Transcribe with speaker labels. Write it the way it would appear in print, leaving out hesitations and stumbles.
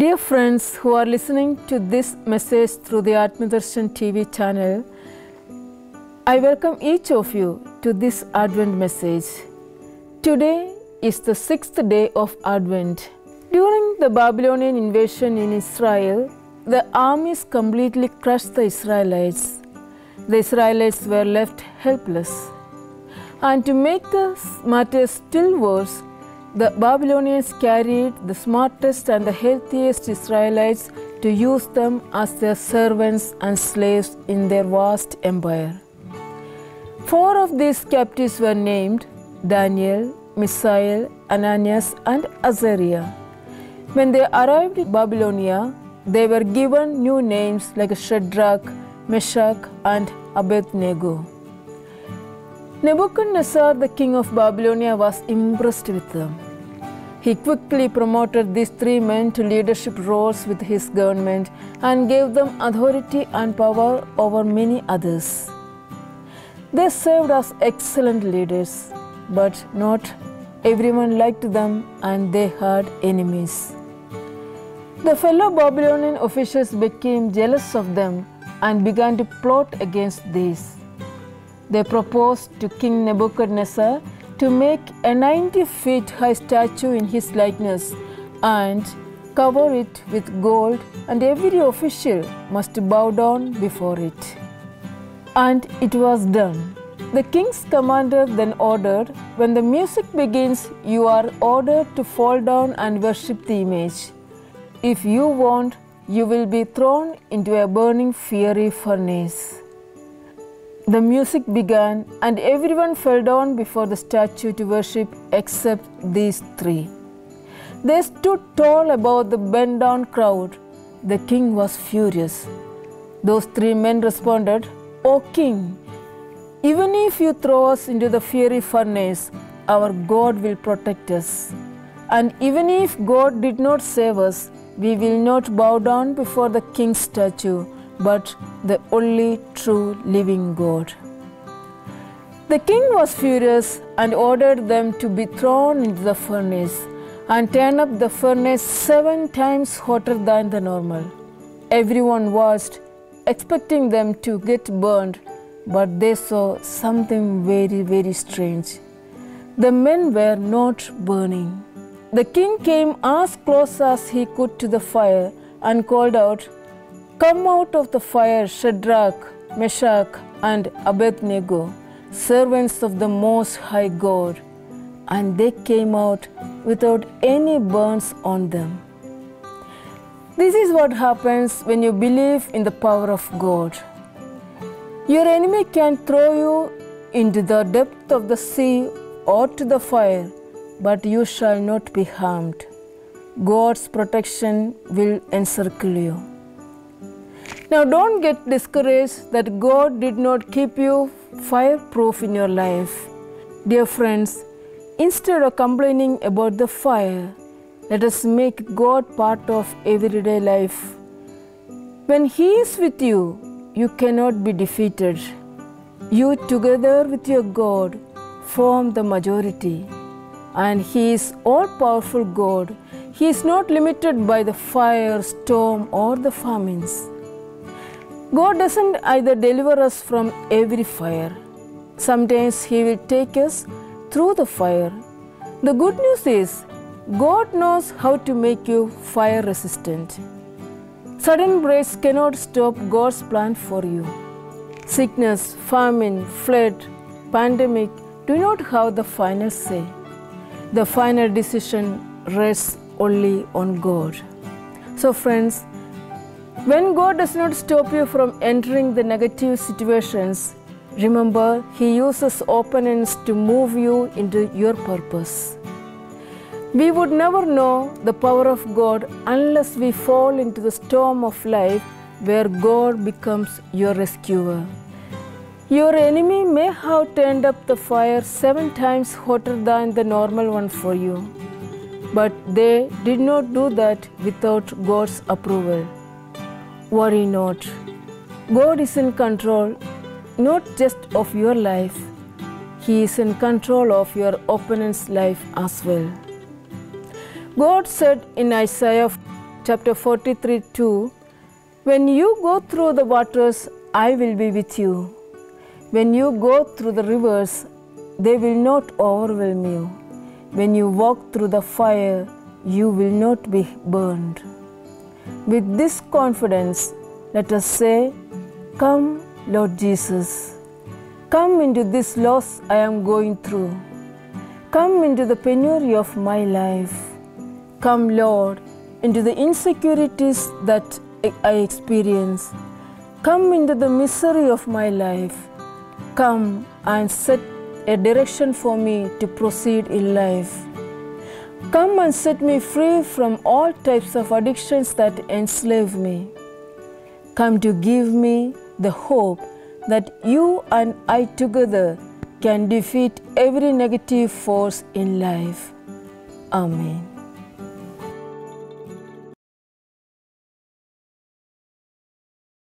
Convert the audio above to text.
Speaker 1: Dear friends who are listening to this message through the Atmadarshan TV channel, I welcome each of you to this Advent message. Today is the 6th day of Advent. During the Babylonian invasion in Israel, the armies completely crushed the Israelites. The Israelites were left helpless. And to make the matter still worse, the Babylonians carried the smartest and the healthiest Israelites to use them as their servants and slaves in their vast empire. 4 of these captives were named Daniel, Mishael, Ananias, and Azariah. When they arrived in Babylonia, they were given new names like Shadrach, Meshach, and Abednego. Nebuchadnezzar, the king of Babylonia, was impressed with them. He quickly promoted these 3 men to leadership roles with his government and gave them authority and power over many others. They served as excellent leaders, but not everyone liked them and they had enemies. The fellow Babylonian officials became jealous of them and began to plot against these. They proposed to King Nebuchadnezzar to make a 90 feet high statue in his likeness and cover it with gold, and every official must bow down before it. And it was done. The king's commander then ordered, when the music begins, you are ordered to fall down and worship the image. If you won't, you will be thrown into a burning fiery furnace. The music began, and everyone fell down before the statue to worship except these 3. They stood tall above the bent down crowd. The king was furious. Those 3 men responded, "O king, even if you throw us into the fiery furnace, our God will protect us. And even if God did not save us, we will not bow down before the king's statue, but the only true living God." The king was furious and ordered them to be thrown into the furnace and turn up the furnace 7 times hotter than the normal. Everyone watched, expecting them to get burned, but they saw something very strange. The men were not burning. The king came as close as he could to the fire and called out, "Come out of the fire, Shadrach, Meshach, and Abednego, servants of the Most High God." And they came out without any burns on them. This is what happens when you believe in the power of God. Your enemy can throw you into the depth of the sea or to the fire, but you shall not be harmed. God's protection will encircle you. Now don't get discouraged that God did not keep you fireproof in your life. Dear friends, instead of complaining about the fire, let us make God part of everyday life. When He is with you, you cannot be defeated. You together with your God form the majority. And He is all-powerful God. He is not limited by the fire, storm, or the famines. God doesn't either deliver us from every fire. Sometimes He will take us through the fire. The good news is, God knows how to make you fire resistant. Sudden breaks cannot stop God's plan for you. Sickness, famine, flood, pandemic do not have the final say. The final decision rests only on God. So friends, when God does not stop you from entering the negative situations, remember He uses opponents to move you into your purpose. We would never know the power of God unless we fall into the storm of life where God becomes your rescuer. Your enemy may have turned up the fire 7 times hotter than the normal one for you, but they did not do that without God's approval. Worry not. God is in control not just of your life, He is in control of your opponent's life as well. God said in Isaiah chapter 43:2, when you go through the waters, I will be with you. When you go through the rivers, they will not overwhelm you. When you walk through the fire, you will not be burned. With this confidence, let us say, "Come, Lord Jesus. Come into this loss I am going through. Come into the penury of my life. Come, Lord, into the insecurities that I experience. Come into the misery of my life. Come and set a direction for me to proceed in life. Come and set me free from all types of addictions that enslave me. Come to give me the hope that you and I together can defeat every negative force in life." Amen.